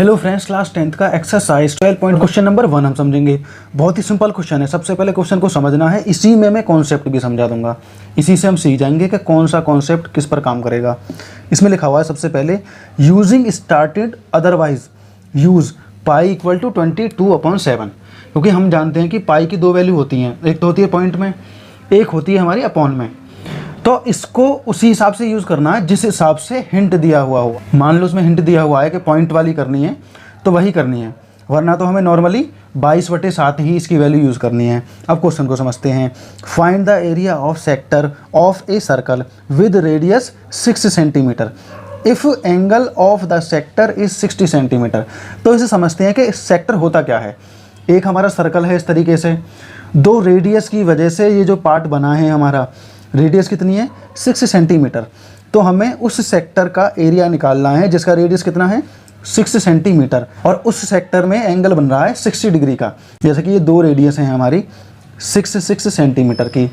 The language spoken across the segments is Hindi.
हेलो फ्रेंड्स, क्लास 10th का एक्सरसाइज 12 पॉइंट क्वेश्चन नंबर 1 हम समझेंगे। बहुत ही सिंपल क्वेश्चन है। सबसे पहले क्वेश्चन को समझना है, इसी में मैं कॉन्सेप्ट भी समझा दूंगा। इसी से हम सीख जाएंगे कि कौन सा कॉन्सेप्ट किस पर काम करेगा। इसमें लिखा हुआ है सबसे पहले, using started otherwise use pi equal to 22/7। क्योंकि हम जानते हैं कि पाई की दो वैल्यू होती हैं, एक तो होती है पॉइंट में, एक होती है हमारी अपॉन में। तो इसको उसी हिसाब से यूज़ करना है जिस हिसाब से हिंट दिया हुआ हो। मान लो उसमें हिंट दिया हुआ है कि पॉइंट वाली करनी है तो वही करनी है, वरना तो हमें नॉर्मली 22/7 ही इसकी वैल्यू यूज़ करनी है। अब क्वेश्चन को समझते हैं। Find the area of sector of a circle with radius 6 centimetre if angle of the sector is 60 centimetre. तो इसे समझते हैं कि सेक्टर होता क्या है। एक हमारा सर्कल है इस तरीके से, दो रेडियस की वजह से ये जो पार्ट बना है हमारा, रेडियस कितनी है 6 सेंटीमीटर। तो हमें उस सेक्टर का एरिया निकालना है जिसका रेडियस कितना है 6 सेंटीमीटर, और उस सेक्टर में एंगल बन रहा है 60 डिग्री का। जैसे कि ये दो रेडियस हैं हमारी 6 सेंटीमीटर की,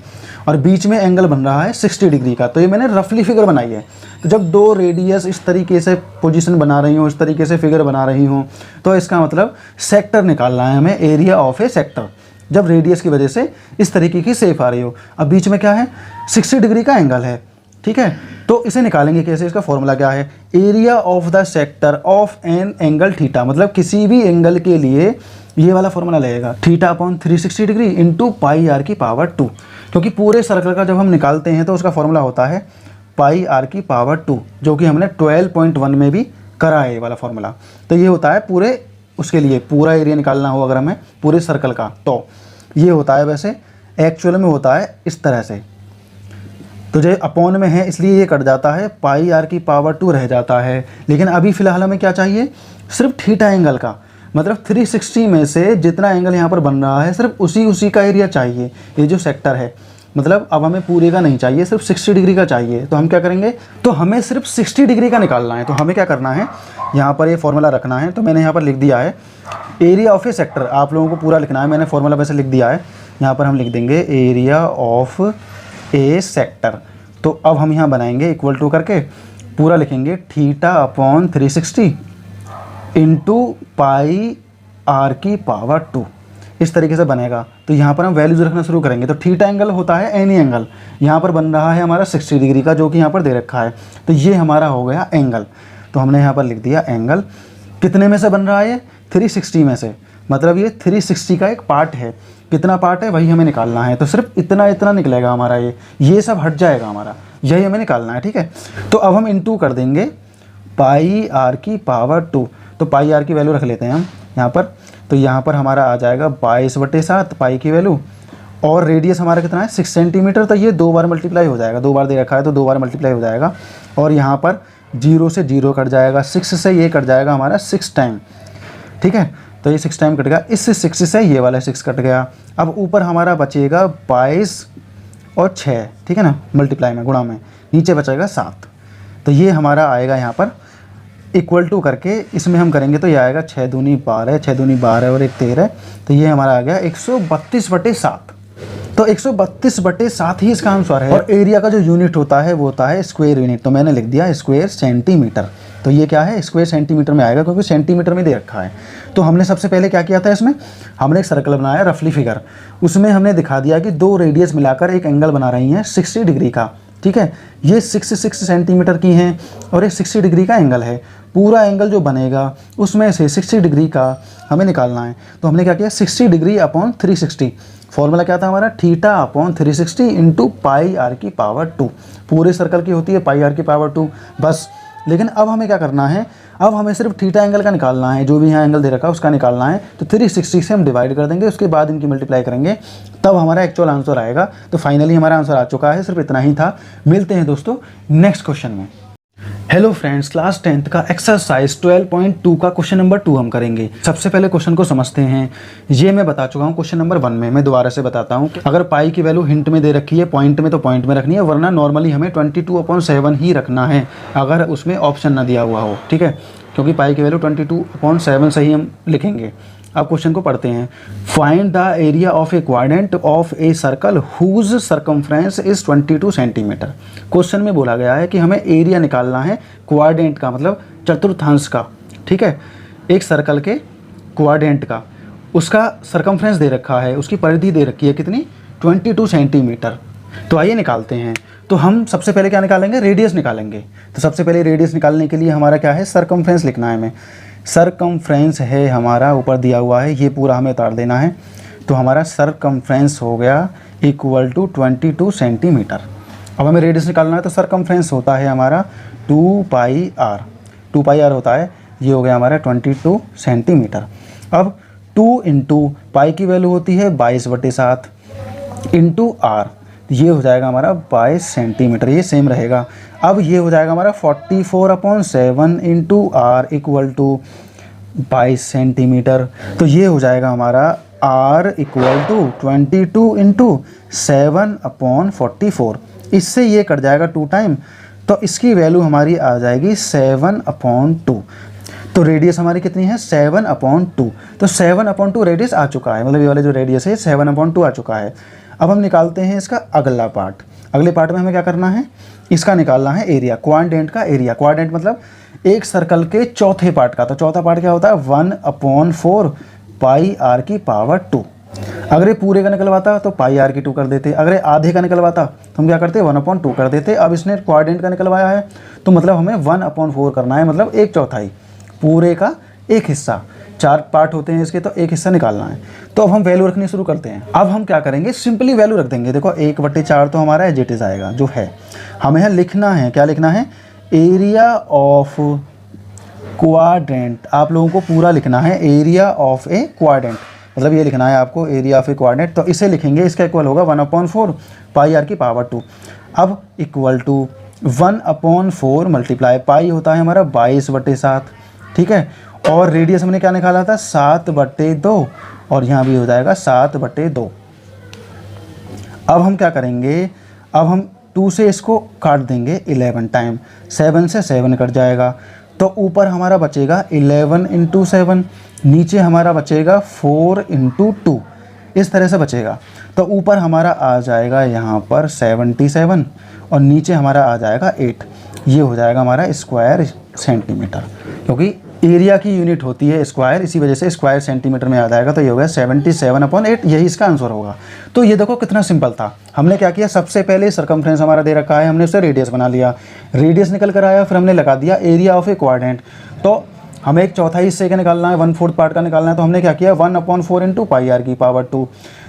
और बीच में एंगल बन रहा है 60 डिग्री का। तो ये मैंने रफली फिगर बनाई है। तो जब दो रेडियस इस तरीके से पोजीशन बना रही हूँ, इस तरीके से फिगर बना रही हूँ, तो इसका मतलब सेक्टर निकालना है हमें, एरिया ऑफ ए सेक्टर, जब रेडियस की वजह से इस तरीके की शेप आ रही हो। अब बीच में क्या है 60 डिग्री का एंगल है, ठीक है। तो इसे निकालेंगे कैसे, इसका फॉर्मूला क्या है, area of the sector of an angle theta. मतलब किसी भी एंगल के लिए ये वाला फॉर्मूला लगेगा, θ/360 डिग्री इंटू πr⁴ क्योंकि पूरे सर्कल का जब हम निकालते हैं तो उसका फॉर्मूला होता है πr⁴, जो कि हमने 12.1 में भी करा है ये वाला फॉर्मूला। तो ये होता है पूरे, उसके लिए पूरा एरिया निकालना हो अगर हमें पूरे सर्कल का, तो ये होता है, वैसे एक्चुअल में होता है इस तरह से। तो जो अपॉन में है इसलिए ये कट जाता है, πr⁴ रह जाता है। लेकिन अभी फ़िलहाल हमें क्या चाहिए, सिर्फ थीटा एंगल का, मतलब 360 में से जितना एंगल यहाँ पर बन रहा है सिर्फ उसी का एरिया चाहिए, ये जो सेक्टर है। मतलब अब हमें पूरे का नहीं चाहिए, सिर्फ 60 डिग्री का चाहिए। तो हम क्या करेंगे, तो हमें सिर्फ 60 डिग्री का निकालना है। तो हमें क्या करना है, यहाँ पर ये फॉर्मूला रखना है। तो मैंने यहाँ पर लिख दिया है एरिया ऑफ ए सेक्टर, आप लोगों को पूरा लिखना है, मैंने फॉर्मूला वैसे लिख दिया है। यहाँ पर हम लिख देंगे एरिया ऑफ ए सेक्टर। तो अब हम यहाँ बनाएंगे इक्वल टू करके पूरा लिखेंगे θ/360 इंटू πr⁴, इस तरीके से बनेगा। तो यहाँ पर हम वैल्यूज रखना शुरू करेंगे। तो थीटा एंगल होता है एनी एंगल, यहाँ पर बन रहा है हमारा 60 डिग्री का, जो कि यहाँ पर दे रखा है। तो ये हमारा हो गया एंगल। तो हमने यहाँ पर लिख दिया एंगल, कितने में से बन रहा है, 360 में से, मतलब ये 360 का एक पार्ट है। कितना पार्ट है वही हमें निकालना है। तो सिर्फ इतना निकलेगा हमारा, ये सब हट जाएगा हमारा, यही हमें निकालना है, ठीक है। तो अब हम इंटू कर देंगे πr⁴। तो πr की वैल्यू रख लेते हैं हम यहाँ पर। तो यहाँ पर हमारा आ जाएगा 22/7 पाई की वैल्यू, और रेडियस हमारा कितना है 6 सेंटीमीटर। तो ये 2 बार मल्टीप्लाई हो जाएगा, 2 बार दे रखा है तो 2 बार मल्टीप्लाई हो जाएगा। और यहाँ पर 0 से 0 कट जाएगा, 6 से ये कट जाएगा हमारा 6 टाइम, ठीक है। तो ये 6 टाइम कट गया, इस 6 से ये वाला 6 कट गया। अब ऊपर हमारा बचेगा 22 और 6, ठीक है ना, मल्टीप्लाई में, गुणा में, नीचे बचेगा 7। तो ये हमारा आएगा यहाँ पर इक्वल टू करके, इसमें हम करेंगे तो ये आएगा 6 दूनी 12, 6 दूनी 12 और 1 13। तो ये हमारा आ गया 132/7। तो 132/7 ही इसका आंसर है। और एरिया का जो यूनिट होता है वो होता है स्क्वायर यूनिट। तो मैंने लिख दिया स्क्वायर सेंटीमीटर। तो ये क्या है, स्क्वायर सेंटीमीटर में आएगा क्योंकि सेंटीमीटर में दे रखा है। तो हमने सबसे पहले क्या किया था, इसमें हमने एक सर्कल बनाया रफली फिगर, उसमें हमने दिखा दिया कि दो रेडियस मिलाकर एक एंगल बना रही हैं 60 डिग्री का, ठीक है। ये 6 सेंटीमीटर की हैं और ये 60 डिग्री का एंगल है। पूरा एंगल जो बनेगा उसमें से 60 डिग्री का हमें निकालना है। तो हमने क्या किया, 60 डिग्री अपॉन 360। फॉर्मूला क्या था हमारा, θ/360 इंटू πr⁴। पूरे सर्कल की होती है πr⁴ बस। लेकिन अब हमें क्या करना है, अब हमें सिर्फ थीटा एंगल का निकालना है, जो भी यहाँ एंगल दे रखा है उसका निकालना है। तो 360 से हम डिवाइड कर देंगे, उसके बाद इनकी मल्टीप्लाई करेंगे, तब हमारा एक्चुअल आंसर आएगा। तो फाइनली हमारा आंसर आ चुका है, सिर्फ इतना ही था। मिलते हैं दोस्तों नेक्स्ट क्वेश्चन में। हेलो फ्रेंड्स, क्लास 10th का एक्सरसाइज 12.2 का क्वेश्चन नंबर 2 हम करेंगे। सबसे पहले क्वेश्चन को समझते हैं। ये मैं बता चुका हूँ क्वेश्चन नंबर 1 में, मैं दोबारा से बताता हूँ। अगर पाई की वैल्यू हिंट में दे रखी है, पॉइंट में, तो पॉइंट में रखनी है, वरना नॉर्मली हमें 22/7 ही रखना है अगर उसमें ऑप्शन ना दिया हुआ हो, ठीक है। क्योंकि पाई की वैल्यू 22/7 से ही हम लिखेंगे। अब क्वेश्चन को पढ़ते हैं। Find the area of a quadrant of a circle whose circumference is 22 centimetre. Question में बोला गया है कि हमें एरिया निकालना है क्वाड्रेंट का, मतलब चतुर्थांश का, ठीक है। एक सर्कल के क्वाड्रेंट का, उसका सरकमफ्रेंस दे रखा है, उसकी परिधि दे रखी है कितनी, 22 सेंटीमीटर। तो आइए निकालते हैं। तो हम सबसे पहले क्या निकालेंगे, रेडियस निकालेंगे। तो सबसे पहले रेडियस निकालने के लिए हमारा क्या है, सरकमफ्रेंस लिखना है हमें। सरकमफ्रेंस है हमारा, ऊपर दिया हुआ है, ये पूरा हमें उतार देना है। तो हमारा सरकमफ्रेंस हो गया इक्वल टू 22 सेंटीमीटर। अब हमें रेडियस निकालना है, तो सरकमफ्रेंस होता है हमारा 2 पाई आर, 2 पाई आर होता है, ये हो गया हमारा 22 सेंटीमीटर। अब 2 इंटू पाई की वैल्यू होती है 22/7 इंटू आर, ये हो जाएगा हमारा 22 सेंटीमीटर, ये सेम रहेगा। अब ये हो जाएगा हमारा 44/7 into r equal to 22 centimetre. तो ये हो जाएगा हमारा आर इक्वल टू 22 इंटू 7/44। इससे ये कट जाएगा 2 टाइम, तो इसकी वैल्यू हमारी आ जाएगी 7/2। तो रेडियस हमारी कितनी है, 7/2। तो 7/2 रेडियस आ चुका है, मतलब ये वाला जो रेडियस है 7/2 आ चुका है। अब हम निकालते हैं इसका अगला पार्ट। अगले पार्ट में हमें क्या करना है, इसका निकालना है एरिया, क्वाड्रेंट का एरिया। क्वाड्रेंट मतलब एक सर्कल के चौथे पार्ट का। तो चौथा पार्ट क्या होता है, 1/4 पाई आर की पावर 2। अगर ये पूरे का निकलवाता तो पाई आर की 2 कर देते, अगर ये आधे का निकलवाता तो हम क्या करते, 1/2 कर देते। अब इसने क्वाड्रेंट का निकलवाया है, तो मतलब हमें 1/4 करना है, मतलब 1/4 पूरे का एक हिस्सा। 4 पार्ट होते हैं इसके, तो एक हिस्सा निकालना है। तो अब हम वैल्यू रखनी शुरू करते हैं। अब हम क्या करेंगे, सिंपली वैल्यू रख देंगे। देखो 1/4 तो हमारा एज इट इज आएगा जो है। हमें यहाँ लिखना है, क्या लिखना है, एरिया ऑफ क्वाड्रेंट। आप लोगों को पूरा लिखना है, एरिया ऑफ ए क्वाड्रेंट, मतलब ये लिखना है आपको एरिया ऑफ ए क्वाड्रेंट। तो इसे लिखेंगे, इसका इक्वल होगा 1/4 पाई आर की पावर 2। अब इक्वल टू 1/4 मल्टीप्लाई पाई होता है हमारा 22/7, ठीक है। और रेडियस हमने क्या निकाला था, 7/2, और यहाँ भी हो जाएगा 7/2। अब हम क्या करेंगे, अब हम 2 से इसको काट देंगे 11 टाइम, 7 से 7 कट जाएगा। तो ऊपर हमारा बचेगा 11 इंटू 7, नीचे हमारा बचेगा 4 इंटू 2, इस तरह से बचेगा। तो ऊपर हमारा आ जाएगा यहाँ पर 77 और नीचे हमारा आ जाएगा 8। ये हो जाएगा हमारा स्क्वायर सेंटीमीटर, क्योंकि एरिया की यूनिट होती है स्क्वायर, इसी वजह से स्क्वायर सेंटीमीटर में आ जाएगा। तो ये हो गया 77/8, यही इसका आंसर होगा। तो ये देखो कितना सिंपल था। हमने क्या किया, सबसे पहले सरकमफ्रेंस हमारा दे रखा है, हमने उससे रेडियस बना लिया, रेडियस निकल कर आया, फिर हमने लगा दिया एरिया ऑफ ए क्वाड्रेंट। तो हमें एक चौथाई हिस्से का निकालना है, 1/4 पार्ट का निकालना है। तो हमने क्या किया, 1/4 इंटू पाई आर की पावर 2।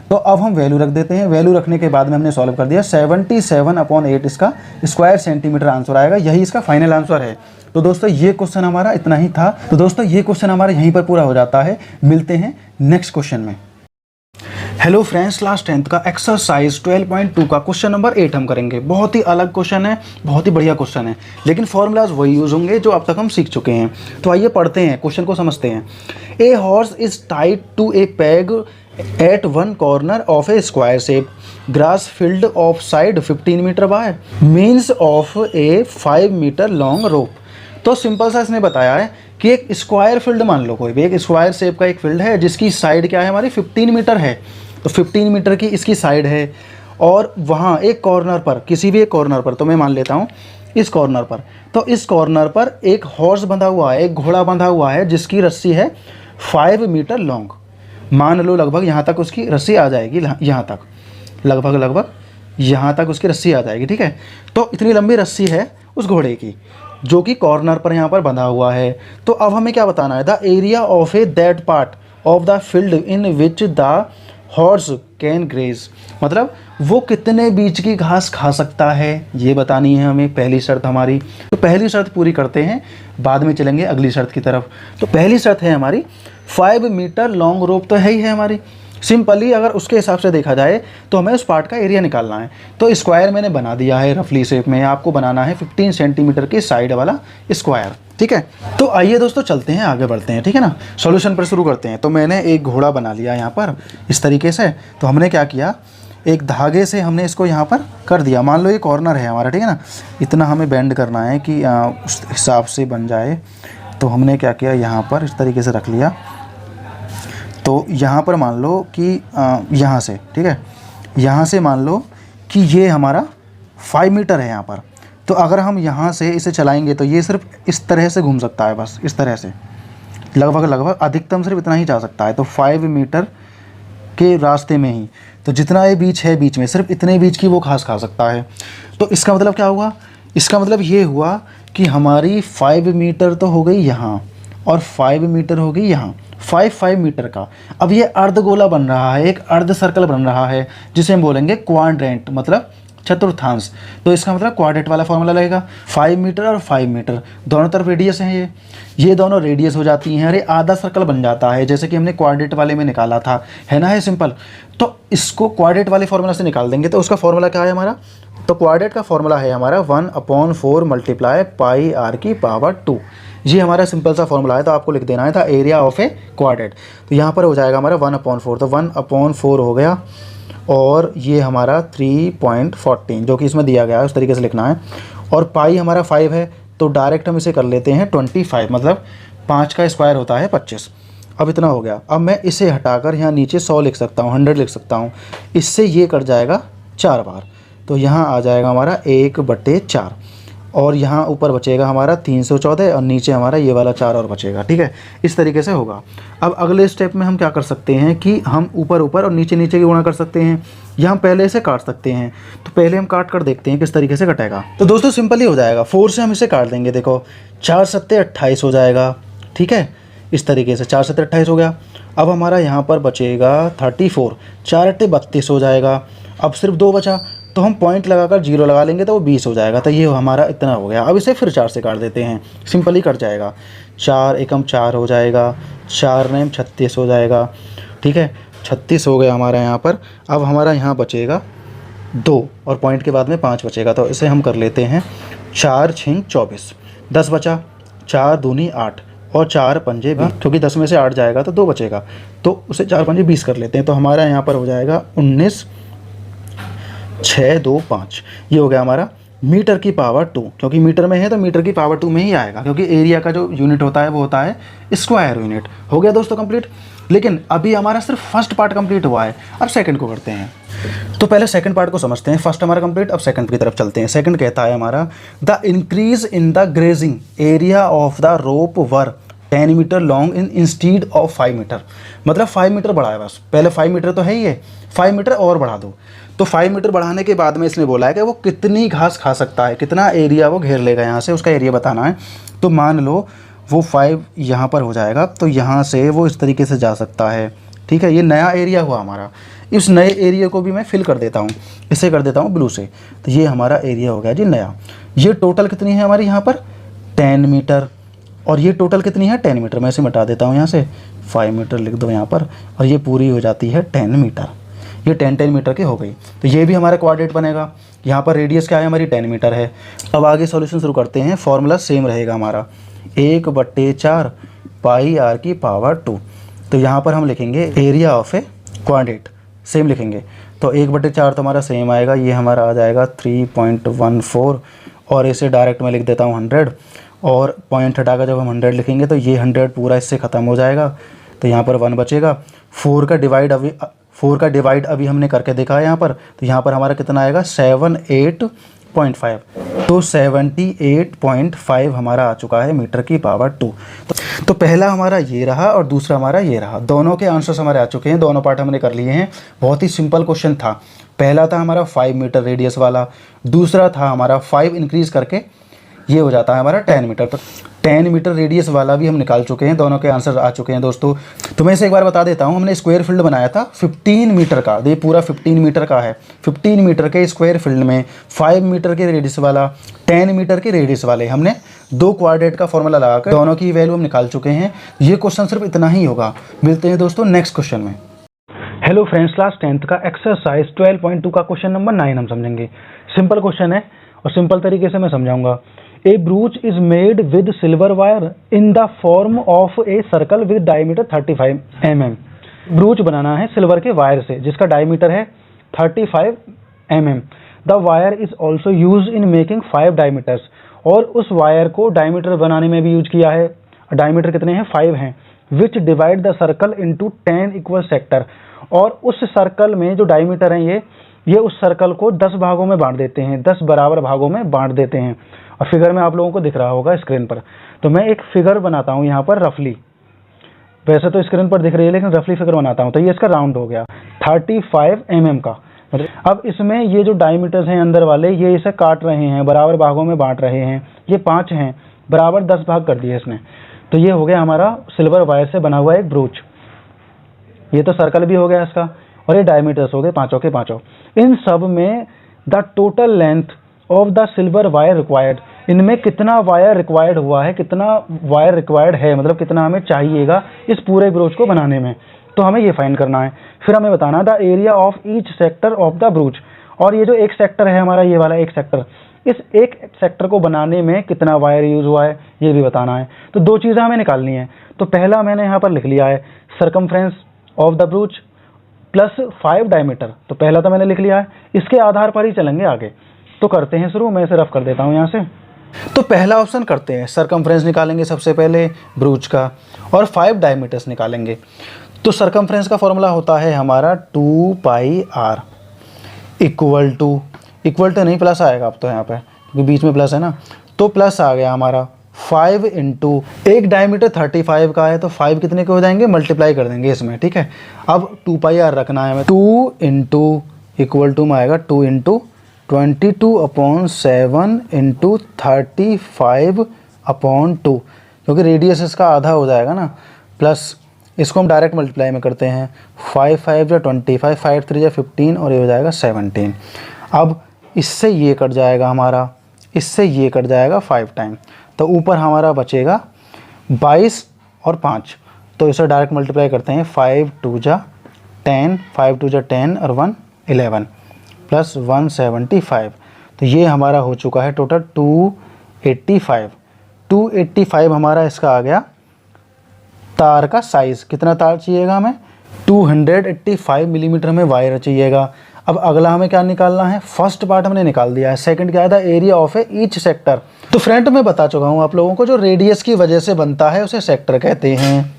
तो अब हम वैल्यू रख देते हैं। वैल्यू रखने के बाद में हमने सॉल्व कर दिया, 77/8 इसका स्क्वायर सेंटीमीटर आंसर आएगा, यही इसका फाइनल आंसर है। तो दोस्तों ये क्वेश्चन हमारा इतना ही था। तो दोस्तों ये क्वेश्चन हमारा यहीं पर पूरा हो जाता है। मिलते हैं नेक्स्ट क्वेश्चन में। हेलो फ्रेंड्स, क्लास 10th का एक्सरसाइज 12.2 का क्वेश्चन नंबर 8 हम करेंगे। बहुत ही अलग क्वेश्चन है, बहुत ही बढ़िया क्वेश्चन है, लेकिन फॉर्मूलाज वही यूज होंगे जो अब तक हम सीख चुके हैं। तो आइए पढ़ते हैं, क्वेश्चन को समझते हैं। A horse is tied to a peg at one corner of a square shape grass field of side 15 metre by means of a 5 metre long rope. तो सिंपल सा इसने बताया है कि एक स्क्वायर फील्ड मान लो, कोई भी एक स्क्वायर शेप का एक फील्ड है जिसकी साइड क्या है हमारी 15 मीटर है। तो 15 मीटर की इसकी साइड है, और वहाँ एक कॉर्नर पर, किसी भी एक कॉर्नर पर, तो मैं मान लेता हूँ इस कॉर्नर पर, तो इस कॉर्नर पर एक हॉर्स बंधा हुआ है, एक घोड़ा बंधा हुआ है जिसकी रस्सी है 5 मीटर लॉन्ग। मान लो लगभग यहाँ तक उसकी रस्सी आ जाएगी, यहाँ तक लगभग यहाँ तक उसकी रस्सी आ जाएगी, ठीक है। तो इतनी लंबी रस्सी है उस घोड़े की, जो कि कॉर्नर पर यहाँ पर बंधा हुआ है। तो अब हमें क्या बताना है, the area of a that part of the field in which the horse can graze, मतलब वो कितने बीच की घास खा सकता है, ये बतानी है हमें, पहली शर्त हमारी। तो पहली शर्त पूरी करते हैं, बाद में चलेंगे अगली शर्त की तरफ। तो पहली शर्त है हमारी 5 मीटर लॉन्ग रोप, तो है ही है हमारी। सिंपली अगर उसके हिसाब से देखा जाए तो हमें उस पार्ट का एरिया निकालना है। तो स्क्वायर मैंने बना दिया है रफली शेप में, आपको बनाना है 15 सेंटीमीटर की साइड वाला स्क्वायर, ठीक है। तो आइए दोस्तों चलते हैं, आगे बढ़ते हैं, ठीक है ना। सॉल्यूशन पर शुरू करते हैं। तो मैंने एक घोड़ा बना लिया यहाँ पर इस तरीके से। तो हमने क्या किया, एक धागे से हमने इसको यहाँ पर कर दिया। मान लो ये कॉर्नर है हमारा, ठीक है ना, इतना हमें बेंड करना है कि उस हिसाब से बन जाए। तो हमने क्या किया, यहाँ पर इस तरीके से रख लिया। तो यहाँ पर मान लो कि यहाँ से, ठीक है, यहाँ से मान लो कि ये हमारा 5 मीटर है यहाँ पर। तो अगर हम यहाँ से इसे चलाएंगे तो ये सिर्फ इस तरह से घूम सकता है, बस इस तरह से, लगभग लगभग अधिकतम सिर्फ इतना ही जा सकता है, तो 5 मीटर के रास्ते में ही, तो जितना ये बीच है बीच में सिर्फ इतने बीच की वो घास खा सकता है। तो इसका मतलब क्या हुआ, इसका मतलब ये हुआ कि हमारी 5 मीटर तो हो गई यहाँ और 5 मीटर हो गई यहाँ, 5 मीटर का। अब ये अर्धगोला बन रहा है, एक अर्ध सर्कल बन रहा है जिसे हम बोलेंगे क्वाड्रेंट, मतलब चतुर्थांश। तो इसका मतलब क्वाड्रेंट वाला फॉर्मूला लगेगा, 5 मीटर और 5 मीटर दोनों तरफ रेडियस है, ये दोनों रेडियस हो जाती हैं, अरे आधा सर्कल बन जाता है, जैसे कि हमने क्वाड्रेंट वाले में निकाला था, है ना, है सिंपल। तो इसको क्वाड्रेंट वाले फॉर्मूला से निकाल देंगे, तो उसका फॉर्मूला क्या है हमारा, तो क्वाड्रेंट का फॉर्मूला है हमारा 1/4 मल्टीप्लाई पाई आर की पावर 2। ये हमारा सिंपल सा फॉर्मूला है, तो आपको लिख देना है था एरिया ऑफ ए क्वाड्रेंट। तो यहाँ पर हो जाएगा हमारा 1/4, तो 1/4 हो गया, और ये हमारा 3.14 जो कि इसमें दिया गया है उस तरीके से लिखना है, और पाई हमारा 5 है, तो डायरेक्ट हम इसे कर लेते हैं 25, मतलब 5 का स्क्वायर होता है 25। अब इतना हो गया, अब मैं इसे हटाकर यहाँ नीचे 100 लिख सकता हूँ, 100 लिख सकता हूँ, इससे ये कट जाएगा 4 बार, तो यहाँ आ जाएगा हमारा 1/4, और यहाँ ऊपर बचेगा हमारा 314, और नीचे हमारा ये वाला 4 और बचेगा, ठीक है, इस तरीके से होगा। अब अगले स्टेप में हम क्या कर सकते हैं कि हम ऊपर ऊपर और नीचे नीचे की गुणा कर सकते हैं, या हम पहले से काट सकते हैं। तो पहले हम काट कर देखते हैं किस तरीके से कटेगा। तो दोस्तों सिंपल ही हो जाएगा, 4 से हम इसे काट देंगे, देखो 4 7 28 हो जाएगा, ठीक है, इस तरीके से 4 7 28 हो गया। अब हमारा यहाँ पर बचेगा 34, 4 8 32 हो जाएगा। अब सिर्फ 2 बचा, तो हम पॉइंट लगाकर 0 लगा लेंगे तो वो 20 हो जाएगा, तो ये हमारा इतना हो गया। अब इसे फिर 4 से काट देते हैं, सिंपल ही कट जाएगा, 4 एकम 4 हो जाएगा, 4 9 36 हो जाएगा, ठीक है, 36 हो गया हमारा यहाँ पर। अब हमारा यहाँ बचेगा 2 और पॉइंट के बाद में 5 बचेगा, तो इसे हम कर लेते हैं 4 6 24, 10 बचा, 4 दूनी 8 और 4 पंजे 20, क्योंकि 10 में से 8 जाएगा तो 2 बचेगा, तो उसे 4 पंजे 20 कर लेते हैं। तो हमारा यहाँ पर हो जाएगा 19 6 2 5, ये हो गया हमारा मीटर की पावर 2, क्योंकि मीटर में है तो मीटर की पावर 2 में ही आएगा, क्योंकि एरिया का जो यूनिट होता है वो होता है स्क्वायर यूनिट। हो गया दोस्तों कंप्लीट। लेकिन अभी हमारा सिर्फ फर्स्ट पार्ट कंप्लीट हुआ है, अब सेकंड को करते हैं। तो पहले सेकंड पार्ट को समझते हैं, फर्स्ट हमारा कंप्लीट, अब सेकंड की तरफ चलते हैं। सेकंड कहता है हमारा the increase in the grazing area of the rope were 10 metre long in instead of 5 metre, मतलब 5 मीटर बढ़ाया, बस पहले 5 मीटर तो है ही है, 5 मीटर और बढ़ा दो। तो 5 मीटर बढ़ाने के बाद में इसने बोला है कि वो कितनी घास खा सकता है, कितना एरिया वो घेर लेगा, यहाँ से उसका एरिया बताना है। तो मान लो वो 5 यहाँ पर हो जाएगा, तो यहाँ से वो इस तरीके से जा सकता है, ठीक है, ये नया एरिया हुआ हमारा। इस नए एरिया को भी मैं फिल कर देता हूँ, इसे कर देता हूँ ब्लू से, तो ये हमारा एरिया हो गया जी नया। ये टोटल कितनी है हमारी यहाँ पर 10 मीटर, और ये टोटल कितनी है 10 मीटर। मैं इसे मिटा देता हूँ यहाँ से, 5 मीटर लिख दो यहाँ पर, और ये पूरी हो जाती है 10 मीटर। ये 10 मीटर की हो गई, तो ये भी हमारा क्वाड्रेंट बनेगा। यहाँ पर रेडियस क्या है हमारी 10 मीटर है। अब आगे सॉल्यूशन शुरू करते हैं। फॉर्मूला सेम रहेगा हमारा 1/4 पाई आर की पावर 2। तो यहाँ पर हम लिखेंगे area of a quadrant, same लिखेंगे। तो 1/4 तो हमारा सेम आएगा, ये हमारा आ जाएगा 3.14, और इसे डायरेक्ट में लिख देता हूँ 100, और पॉइंट हटाकर जब हम 100 लिखेंगे तो ये 100 पूरा इससे ख़त्म हो जाएगा, तो यहाँ पर 1 बचेगा। 4 का डिवाइड अभी हमने करके देखा है यहाँ पर, तो यहाँ पर हमारा कितना आएगा 78.5, तो 78.5 हमारा आ चुका है मीटर की पावर 2। तो पहला हमारा ये रहा और दूसरा हमारा ये रहा, दोनों के आंसर्स हमारे आ चुके हैं, दोनों पार्ट हमने कर लिए हैं। बहुत ही सिंपल क्वेश्चन था। पहला था हमारा 5 मीटर रेडियस वाला, दूसरा था हमारा 5 इंक्रीज करके ये हो जाता है हमारा 10 मीटर। तो 10 मीटर रेडियस वाला भी हम निकाल चुके हैं, दोनों के आंसर आ चुके हैं दोस्तों। तो मैं इसे एक बार बता देता हूँ। हमने स्क्वायर फील्ड बनाया था 15 मीटर का, ये पूरा 15 मीटर का है। 15 मीटर के स्क्वायर फील्ड में 5 मीटर के रेडियस वाला, 10 मीटर के रेडियस वाले हमने 2 क्वाड्रेंट का फॉर्मूला लगाकर दोनों की वैल्यू हम निकाल चुके हैं। ये क्वेश्चन सिर्फ इतना ही होगा। मिलते हैं दोस्तों नेक्स्ट क्वेश्चन में। हेलो फ्रेंड्स, क्लास 10th का एक्सरसाइज 12.2 का क्वेश्चन नंबर 9 हम समझेंगे। सिंपल क्वेश्चन है और सिंपल तरीके से मैं समझाऊंगा। A brooch is made with silver wire in the form of a circle with diameter 35 mm। Brooch बनाना है सिल्वर के वायर से जिसका डायमीटर है 35 mm। The wire is also use in making 5 diameters, और उस वायर को डायमीटर बनाने में भी यूज किया है। डायमीटर कितने हैं 5 हैं। विच divide the circle into 10 equal sector, और उस सर्कल में जो डायमीटर हैं ये उस सर्कल को 10 भागों में बांट देते हैं, 10 बराबर भागों में बांट देते हैं। और फिगर में आप लोगों को दिख रहा होगा स्क्रीन पर। तो मैं एक फिगर बनाता हूँ यहाँ पर रफली, वैसे तो स्क्रीन पर दिख रही है लेकिन रफली फिगर बनाता हूँ। तो ये इसका राउंड हो गया 35 mm का। अब इसमें ये जो डायमीटर्स हैं अंदर वाले, ये इसे काट रहे हैं, बराबर भागों में बांट रहे हैं। ये 5 हैं, बराबर 10 भाग कर दिए इसने। तो ये हो गया हमारा सिल्वर वायर से बना हुआ एक ब्रूच। ये तो सर्कल भी हो गया इसका, और ये डायमीटर्स हो गए पांचों के पांचों। इन सब में the total length of the silver wire required, इनमें कितना वायर रिक्वायर्ड हुआ है, कितना वायर रिक्वायर्ड है, मतलब कितना हमें चाहिएगा इस पूरे ब्रूच को बनाने में, तो हमें ये फाइंड करना है। फिर हमें बताना the area of each sector of the ब्रूच, और ये जो एक सेक्टर है हमारा, ये वाला एक सेक्टर, इस एक सेक्टर को बनाने में कितना वायर यूज हुआ है ये भी बताना है। तो दो चीज़ें हमें निकालनी है। तो पहला मैंने यहाँ पर लिख लिया है circumference of the ब्रूच plus 5 diameter, तो पहला तो मैंने लिख लिया है। इसके आधार पर ही चलेंगे आगे। तो करते हैं शुरू, मैं इसे रफ कर देता हूँ यहाँ से। तो पहला ऑप्शन करते हैं, सर्कमफ्रेंस निकालेंगे सबसे पहले ब्रूच का, और 5 डायमीटर्स निकालेंगे। तो सर्कमफ्रेंस का फॉर्मूला होता है हमारा 2πr इक्वल टू नहीं प्लस आएगा अब तो यहाँ पे, क्योंकि बीच में प्लस है ना, तो प्लस आ गया हमारा 5 इंटू, एक डायमीटर 35 का है तो 5 कितने के हो जाएंगे, मल्टीप्लाई कर देंगे इसमें, ठीक है। अब 2πr रखना है हमें, 2 इंटू इक्वल टू में आएगा 2 इंटू 22/7 इंटू 35/2, क्योंकि रेडियस इसका आधा हो जाएगा ना, प्लस इसको हम डायरेक्ट मल्टीप्लाई में करते हैं, 5 5 या 25, 5 3 या 15, और ये हो जाएगा 17। अब इससे ये कट जाएगा हमारा, इससे ये कट जाएगा 5 टाइम, तो ऊपर हमारा बचेगा 22 और 5, तो इसे डायरेक्ट मल्टीप्लाई करते हैं, 5 2 जा 10, 5 2 जा 10 और 1 11 प्लस 175, तो ये हमारा हो चुका है टोटल 285 हमारा इसका आ गया तार का साइज़। कितना तार चाहिएगा हमें, 285 मिलीमीटर में वायर चाहिएगा। अब अगला हमें क्या निकालना है, फर्स्ट पार्ट हमने निकाल दिया है, सेकंड क्या था, area of A each sector. तो फ्रंट में बता चुका हूँ आप लोगों को, जो रेडियस की वजह से बनता है उसे सेक्टर कहते हैं।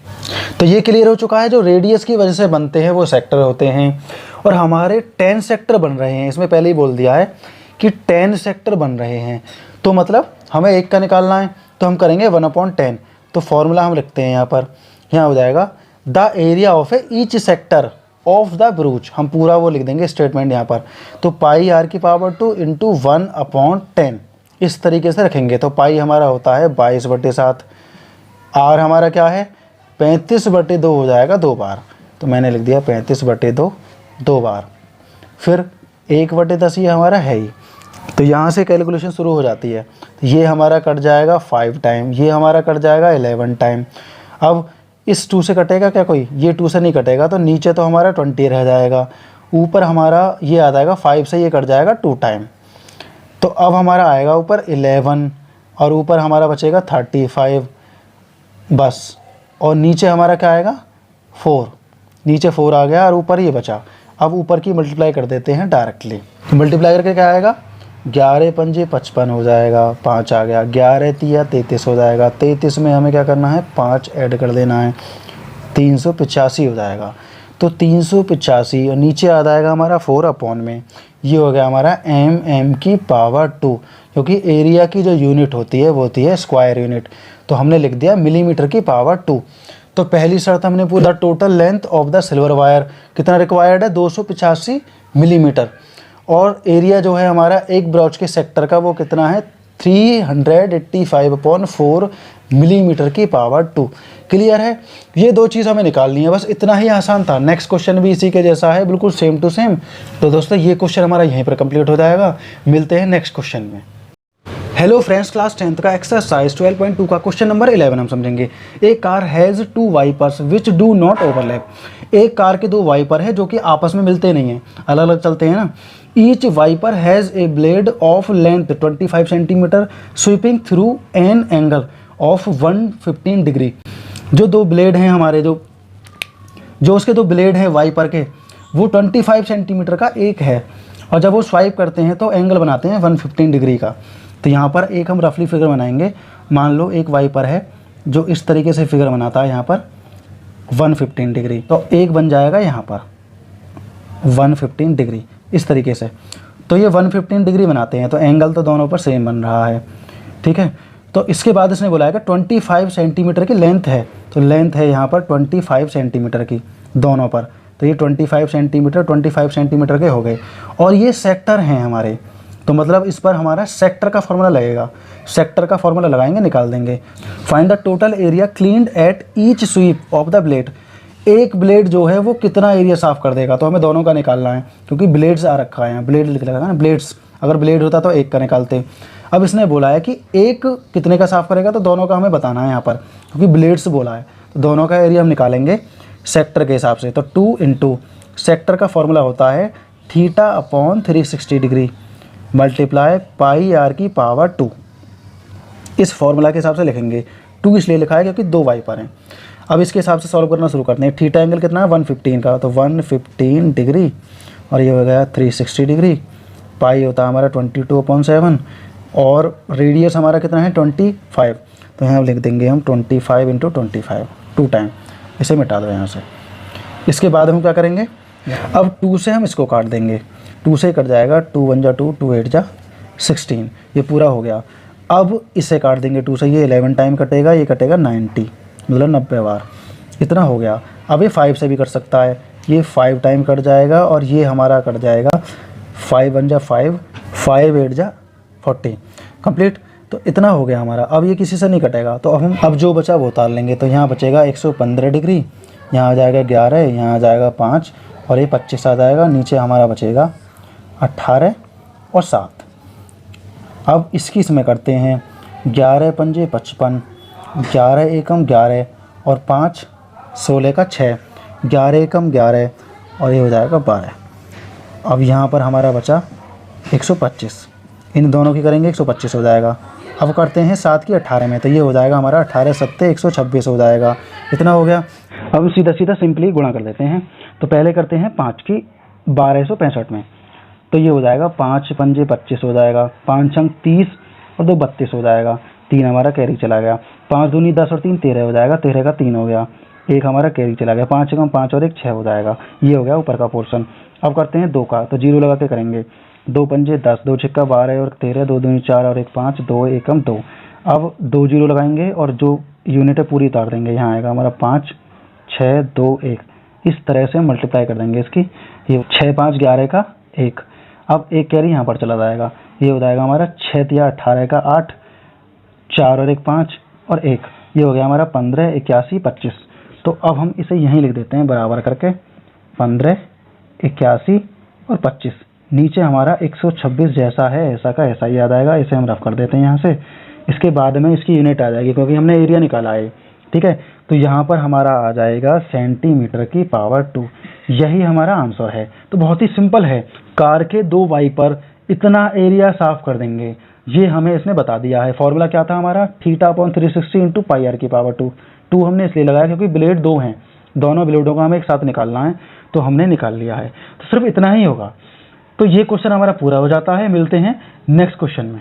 तो ये क्लियर हो चुका है, जो रेडियस की वजह से बनते हैं वो सेक्टर होते हैं। और हमारे 10 सेक्टर बन रहे हैं, इसमें पहले ही बोल दिया है कि 10 सेक्टर बन रहे हैं, तो मतलब हमें एक का निकालना है, तो हम करेंगे 1/10। तो फॉर्मूला हम लिखते हैं यहाँ पर, यहाँ हो जाएगा the area of A each sector of the ब्रूच, हम पूरा वो लिख देंगे स्टेटमेंट यहाँ पर। तो πr² इंटू 1/10 इस तरीके से रखेंगे। तो पाई हमारा होता है 22/7, आर हमारा क्या है 35/2 हो जाएगा 2 बार, तो मैंने लिख दिया 35/2 2 बार। फिर 1/10 ये हमारा है ही, तो यहाँ से कैलकुलेशन शुरू हो जाती है। ये हमारा कट जाएगा 5 टाइम, ये हमारा कट जाएगा 11 टाइम। अब इस 2 से कटेगा क्या कोई, ये 2 से नहीं कटेगा, तो नीचे तो हमारा 20 रह जाएगा, ऊपर हमारा ये आ जाएगा 5 से ये कट जाएगा 2 टाइम। तो अब हमारा आएगा ऊपर 11 और ऊपर हमारा बचेगा 35 बस, और नीचे हमारा क्या आएगा 4, नीचे 4 आ गया और ऊपर ये बचा। अब ऊपर की मल्टीप्लाई कर देते हैं डायरेक्टली, मल्टीप्लाई करके क्या आएगा 11 पंजे 55 हो जाएगा, 5 आ गया, 11 तिया 33 हो जाएगा, 33 में हमें क्या करना है 5 ऐड कर देना है, 385 हो जाएगा। तो 385 और नीचे आ जाएगा हमारा 4 में, ये हो गया हमारा mm की पावर 2, क्योंकि एरिया की जो यूनिट होती है वो होती है स्क्वायर यूनिट, तो हमने लिख दिया मिलीमीटर की पावर 2। तो पहली शर्त हमने पूरा total length of the silver wire कितना रिक्वायर्ड है 285 मिलीमीटर, और एरिया जो है हमारा एक ब्रोच के सेक्टर का वो कितना है 385/4 मिलीमीटर की पावर 2। क्लियर है, ये दो चीज़ हमें निकालनी है, बस इतना ही आसान था। नेक्स्ट क्वेश्चन भी इसी के जैसा है, बिल्कुल सेम टू सेम। तो दोस्तों ये क्वेश्चन हमारा यहीं पर कंप्लीट हो जाएगा, मिलते हैं नेक्स्ट क्वेश्चन में। हेलो फ्रेंड्स, क्लास 10th का एक्सरसाइज 12.2 का क्वेश्चन नंबर 11 हम समझेंगे। एक car has 2 wipers which do not overlap, एक कार के 2 वाइपर है जो कि आपस में मिलते नहीं हैं, अलग अलग चलते हैं ना। Each wiper has a blade of length 25 centimetre sweeping through an angle of 115 degree. जो 2 ब्लेड हैं हमारे, जो उसके 2 ब्लेड हैं वाइपर के, वो 25 सेंटीमीटर का एक है, और जब वो स्वाइप करते हैं तो एंगल बनाते हैं 115 डिग्री का। तो यहाँ पर एक हम रफली फिगर बनाएंगे। मान लो एक वाइपर है जो इस तरीके से फिगर बनाता है यहाँ पर 115 डिग्री, तो एक बन जाएगा यहाँ पर 115 डिग्री इस तरीके से। तो ये 115 डिग्री बनाते हैं, तो एंगल तो दोनों पर सेम बन रहा है, ठीक है। तो इसके बाद इसने बोला है कि 25 सेंटीमीटर की लेंथ है, तो लेंथ है यहाँ पर 25 सेंटीमीटर की दोनों पर, तो ये 25 सेंटीमीटर के हो गए। और ये सेक्टर हैं हमारे, तो मतलब इस पर हमारा सेक्टर का फॉर्मूला लगेगा, सेक्टर का फॉर्मूला लगाएंगे, निकाल देंगे। Find the total area cleaned at each sweep of the blade. एक ब्लेड जो है वो कितना एरिया साफ़ कर देगा, तो हमें दोनों का निकालना है, क्योंकि ब्लेड्स आ रखा है, ब्लेड लिख लगा ना, ब्लेड्स, अगर ब्लेड होता तो एक का निकालते। अब इसने बोला है कि एक कितने का साफ़ करेगा, तो दोनों का हमें बताना है यहाँ पर, क्योंकि ब्लेड्स बोला है, तो दोनों का एरिया हम निकालेंगे सेक्टर के हिसाब से। तो 2 इंटू सेक्टर का फॉर्मूला होता है θ/360 डिग्री मल्टीप्लाई पाई r की पावर 2। इस फॉर्मूला के हिसाब से लिखेंगे। 2 इसलिए लिखा है क्योंकि 2 वाइपर हैं। अब इसके हिसाब से सॉल्व करना शुरू करते हैं। थीटा एंगल कितना है 115 का, तो 115 डिग्री और ये हो गया 360 डिग्री। पाई होता है हमारा 22/7 और रेडियस हमारा कितना है 25, तो यहाँ लिख देंगे हम 25 × 25 2 टाइम, इसे मिटा दो यहाँ से। इसके बाद हम क्या करेंगे, अब 2 से हम इसको काट देंगे, 2 से कट जाएगा, 2 1 जा 2, 2 8 जा 16, ये पूरा हो गया। अब इसे काट देंगे 2 से, ये 11 टाइम कटेगा, ये कटेगा 90, मतलब 90 बार, इतना हो गया। अब ये 5 से भी कट सकता है, ये 5 टाइम कट जाएगा और ये हमारा कट जाएगा 5 1 जा 5, 5 8 जा 40, कंप्लीट। तो इतना हो गया हमारा। अब ये किसी से नहीं कटेगा, तो अब जो बचा वो उतार लेंगे। तो यहाँ बचेगा 115 डिग्री, यहाँ आ जाएगा 11, यहाँ आ जाएगा 5 और ये 25 आ जाएगा। नीचे हमारा बचेगा 18 और 7। अब इसकी इसमें करते हैं 11 पंजे 55, 11 एकम 11 और 5 16 का 6, 11 एकम 11 और ये हो जाएगा 12। अब यहाँ पर हमारा बचा 125, इन दोनों की करेंगे 125 हो जाएगा। अब करते हैं 7 की 18 में, तो ये हो जाएगा हमारा 18 7 126 हो जाएगा, इतना हो गया। अब सीधा सीधा सिंपली गुणा कर देते हैं। तो पहले करते हैं 5 की 1265 में, तो ये हो जाएगा 5 पंजे 25 हो जाएगा, 5 अंक 30 और 2 32 हो जाएगा। 3 हमारा कैरी चला गया, 5 दूनी 10 और 3 13 हो जाएगा, 13 का 3 हो गया। 1 हमारा कैरी चला गया, 5 एकम 5 और 1 6 हो जाएगा। ये हो गया ऊपर का पोर्शन। अब करते हैं 2 का, तो 0 लगा के करेंगे। 2 पंजे 10, 2 छिक्का 12 और 13, 2 दूनी 4 और 1 5, 2 एकम 2। अब 2 0 लगाएंगे और जो यूनिट है पूरी उतार देंगे। यहाँ आएगा हमारा 5 6 2 1, इस तरह से मल्टीप्लाई कर देंगे इसकी। ये 6 5 11 का 1, अब 1 कैरी यहाँ पर चला जाएगा, ये हो जाएगा हमारा 6 तिया 18 का 8, 4 और 1 5 और 1, ये हो गया हमारा 15 81 25। तो अब हम इसे यहीं लिख देते हैं बराबर करके, 15 81 और 25। नीचे हमारा 126 जैसा है ऐसा का ऐसा ही आ जाएगा, इसे हम रफ कर देते हैं यहाँ से। इसके बाद में इसकी यूनिट आ जाएगी क्योंकि हमने एरिया निकाला है, ठीक है। तो यहाँ पर हमारा आ जाएगा सेंटीमीटर की पावर 2, यही हमारा आंसर है। तो बहुत ही सिंपल है, कार के 2 वाइपर इतना एरिया साफ कर देंगे, ये हमें इसने बता दिया है। फॉर्मूला क्या था हमारा, θ/360 × पाई r की पावर 2। 2 हमने इसलिए लगाया क्योंकि ब्लेड 2 हैं, दोनों ब्लेडों का हमें एक साथ निकालना है, तो हमने निकाल लिया है। तो सिर्फ इतना ही होगा। तो ये क्वेश्चन हमारा पूरा हो जाता है। मिलते हैं नेक्स्ट क्वेश्चन में।